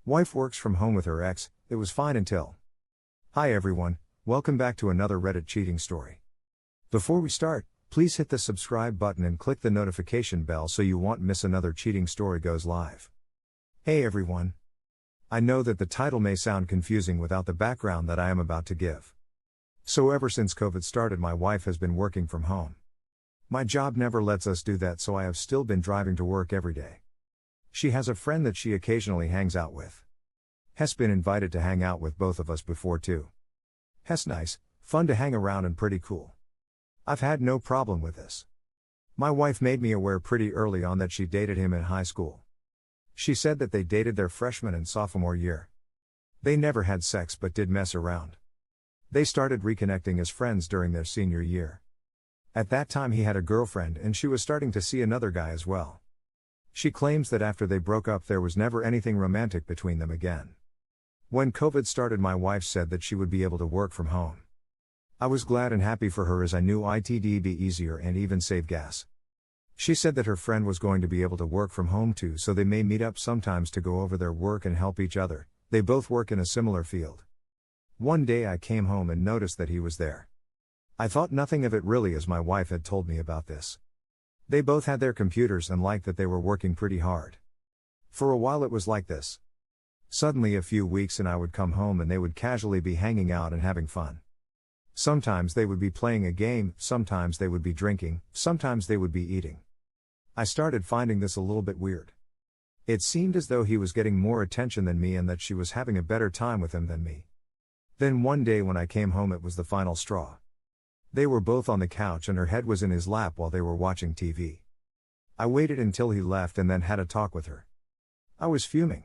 Wife works from home with her ex, it was fine until. Hi everyone, welcome back to another Reddit cheating story. Before we start, please hit the subscribe button and click the notification bell so you won't miss another cheating story goes live. Hey everyone. I know that the title may sound confusing without the background that I am about to give. So ever since COVID started, my wife has been working from home. My job never lets us do that, so I have still been driving to work every day. She has a friend that she occasionally hangs out with. Has been invited to hang out with both of us before too. Has nice, fun to hang around and pretty cool. I've had no problem with this. My wife made me aware pretty early on that she dated him in high school. She said that they dated their freshman and sophomore year. They never had sex but did mess around. They started reconnecting as friends during their senior year. At that time he had a girlfriend and she was starting to see another guy as well. She claims that after they broke up there was never anything romantic between them again. When COVID started, my wife said that she would be able to work from home. I was glad and happy for her as I knew it'd be easier and even save gas. She said that her friend was going to be able to work from home too, so they may meet up sometimes to go over their work and help each other. They both work in a similar field. One day I came home and noticed that he was there. I thought nothing of it really, as my wife had told me about this. They both had their computers and liked that they were working pretty hard. For a while it was like this. Suddenly a few weeks and I would come home and they would casually be hanging out and having fun. Sometimes they would be playing a game, sometimes they would be drinking, sometimes they would be eating. I started finding this a little bit weird. It seemed as though he was getting more attention than me and that she was having a better time with him than me. Then one day when I came home, it was the final straw. They were both on the couch and her head was in his lap while they were watching TV. I waited until he left and then had a talk with her. I was fuming.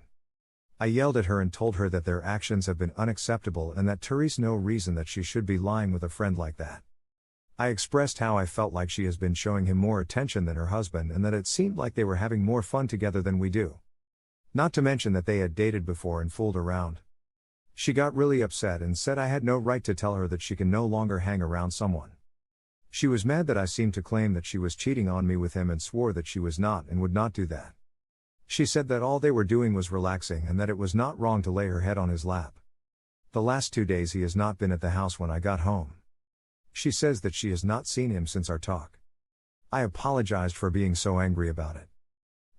I yelled at her and told her that their actions have been unacceptable and that there's no reason that she should be lying with a friend like that. I expressed how I felt like she has been showing him more attention than her husband and that it seemed like they were having more fun together than we do. Not to mention that they had dated before and fooled around. She got really upset and said I had no right to tell her that she can no longer hang around someone. She was mad that I seemed to claim that she was cheating on me with him and swore that she was not and would not do that. She said that all they were doing was relaxing and that it was not wrong to lay her head on his lap. The last 2 days he has not been at the house when I got home. She says that she has not seen him since our talk. I apologized for being so angry about it.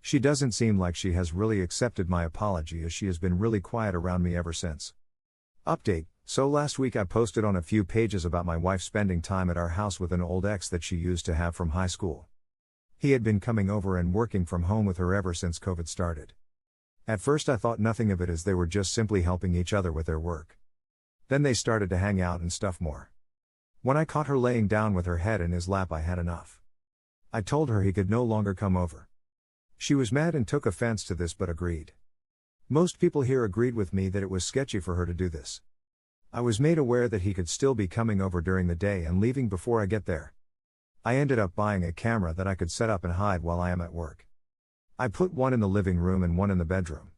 She doesn't seem like she has really accepted my apology, as she has been really quiet around me ever since. Update: so last week I posted on a few pages about my wife spending time at our house with an old ex that she used to have from high school. He had been coming over and working from home with her ever since COVID started. At first I thought nothing of it, as they were just simply helping each other with their work. Then they started to hang out and stuff more. When I caught her laying down with her head in his lap, I had enough. I told her he could no longer come over. She was mad and took offense to this but agreed. Most people here agreed with me that it was sketchy for her to do this. I was made aware that he could still be coming over during the day and leaving before I get there. I ended up buying a camera that I could set up and hide while I am at work. I put one in the living room and one in the bedroom.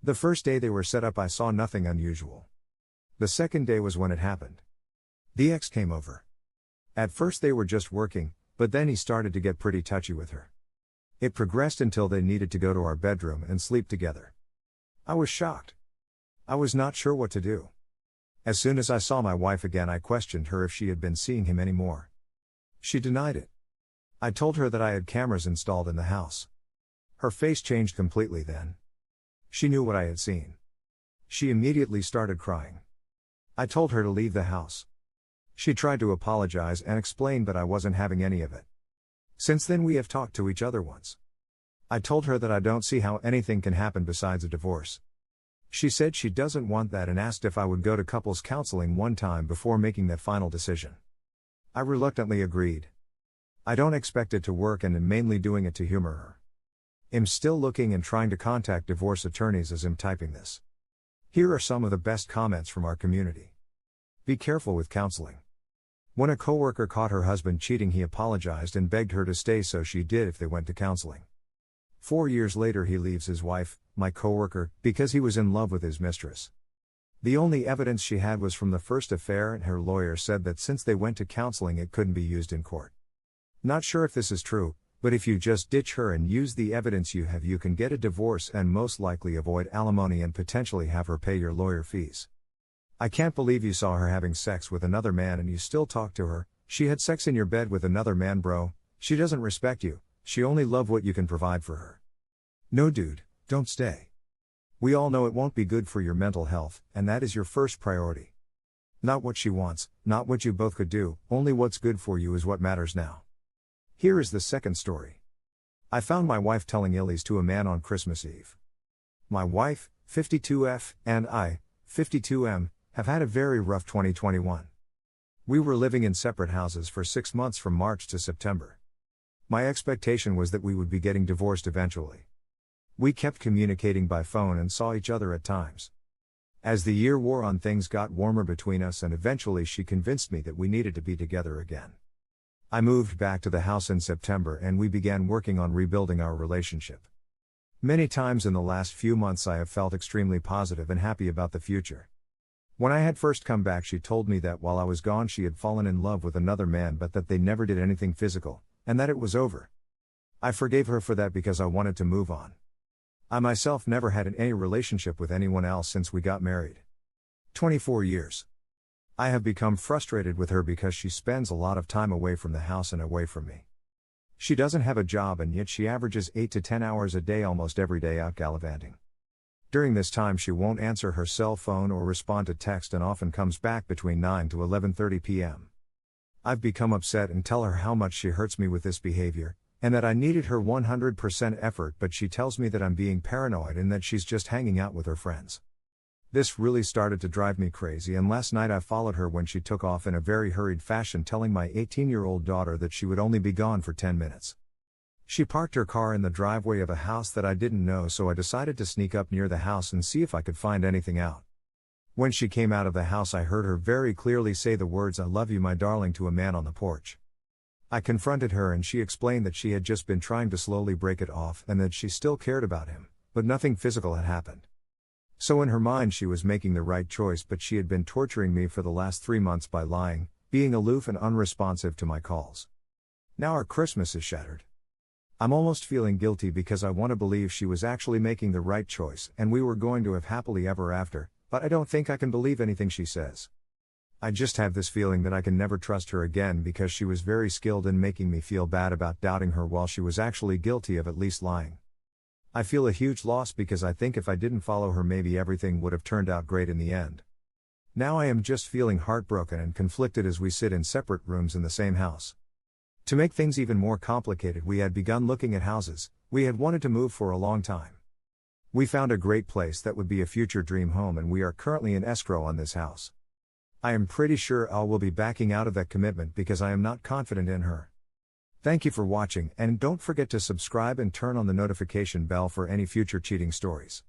The first day they were set up I saw nothing unusual. The second day was when it happened. The ex came over. At first they were just working, but then he started to get pretty touchy with her. It progressed until they needed to go to our bedroom and sleep together. I was shocked. I was not sure what to do. As soon as I saw my wife again, I questioned her if she had been seeing him anymore. She denied it. I told her that I had cameras installed in the house. Her face changed completely then. She knew what I had seen. She immediately started crying. I told her to leave the house. She tried to apologize and explain, but I wasn't having any of it. Since then we have talked to each other once. I told her that I don't see how anything can happen besides a divorce. She said she doesn't want that and asked if I would go to couples counseling one time before making that final decision. I reluctantly agreed. I don't expect it to work and am mainly doing it to humor her. I'm still looking and trying to contact divorce attorneys as I'm typing this. Here are some of the best comments from our community. Be careful with counseling. When a coworker caught her husband cheating, he apologized and begged her to stay, so she did if they went to counseling. 4 years later he leaves his wife, my coworker, because he was in love with his mistress. The only evidence she had was from the first affair, and her lawyer said that since they went to counseling it couldn't be used in court. Not sure if this is true, But if you just ditch her and use the evidence you have, you can get a divorce and most likely avoid alimony and potentially have her pay your lawyer fees. I can't believe you saw her having sex with another man and you still talk to her. She had sex in your bed with another man, bro. She doesn't respect you. She only loves what you can provide for her. No dude, don't stay. We all know it won't be good for your mental health, and that is your first priority. Not what she wants, not what you both could do, only what's good for you is what matters now. Here is the second story. I found my wife telling illies to a man on Christmas Eve. My wife, 52F, and I, 52M, have had a very rough 2021. We were living in separate houses for 6 months from March to September. My expectation was that we would be getting divorced eventually. We kept communicating by phone and saw each other at times. As the year wore on, things got warmer between us and eventually she convinced me that we needed to be together again. I moved back to the house in September and we began working on rebuilding our relationship. Many times in the last few months I have felt extremely positive and happy about the future. When I had first come back, she told me that while I was gone she had fallen in love with another man, but that they never did anything physical, and that it was over. I forgave her for that because I wanted to move on. I myself never had any relationship with anyone else since we got married. 24 years. I have become frustrated with her because she spends a lot of time away from the house and away from me. She doesn't have a job and yet she averages 8 to 10 hours a day almost every day out gallivanting. During this time she won't answer her cell phone or respond to text and often comes back between 9 to 11:30 p.m. I've become upset and tell her how much she hurts me with this behavior, and that I needed her 100% effort, but she tells me that I'm being paranoid and that she's just hanging out with her friends. This really started to drive me crazy, and last night I followed her when she took off in a very hurried fashion, telling my 18-year-old daughter that she would only be gone for 10 minutes. She parked her car in the driveway of a house that I didn't know, so I decided to sneak up near the house and see if I could find anything out. When she came out of the house I heard her very clearly say the words "I love you, my darling" to a man on the porch. I confronted her and she explained that she had just been trying to slowly break it off and that she still cared about him, but nothing physical had happened. So in her mind she was making the right choice, but she had been torturing me for the last 3 months by lying, being aloof and unresponsive to my calls. Now our Christmas is shattered. I'm almost feeling guilty because I want to believe she was actually making the right choice and we were going to have happily ever after, but I don't think I can believe anything she says. I just have this feeling that I can never trust her again because she was very skilled in making me feel bad about doubting her while she was actually guilty of at least lying. I feel a huge loss because I think if I didn't follow her maybe everything would have turned out great in the end. Now I am just feeling heartbroken and conflicted as we sit in separate rooms in the same house. To make things even more complicated, we had begun looking at houses. We had wanted to move for a long time. We found a great place that would be a future dream home and we are currently in escrow on this house. I am pretty sure I will be backing out of that commitment because I am not confident in her. Thank you for watching, and don't forget to subscribe and turn on the notification bell for any future cheating stories.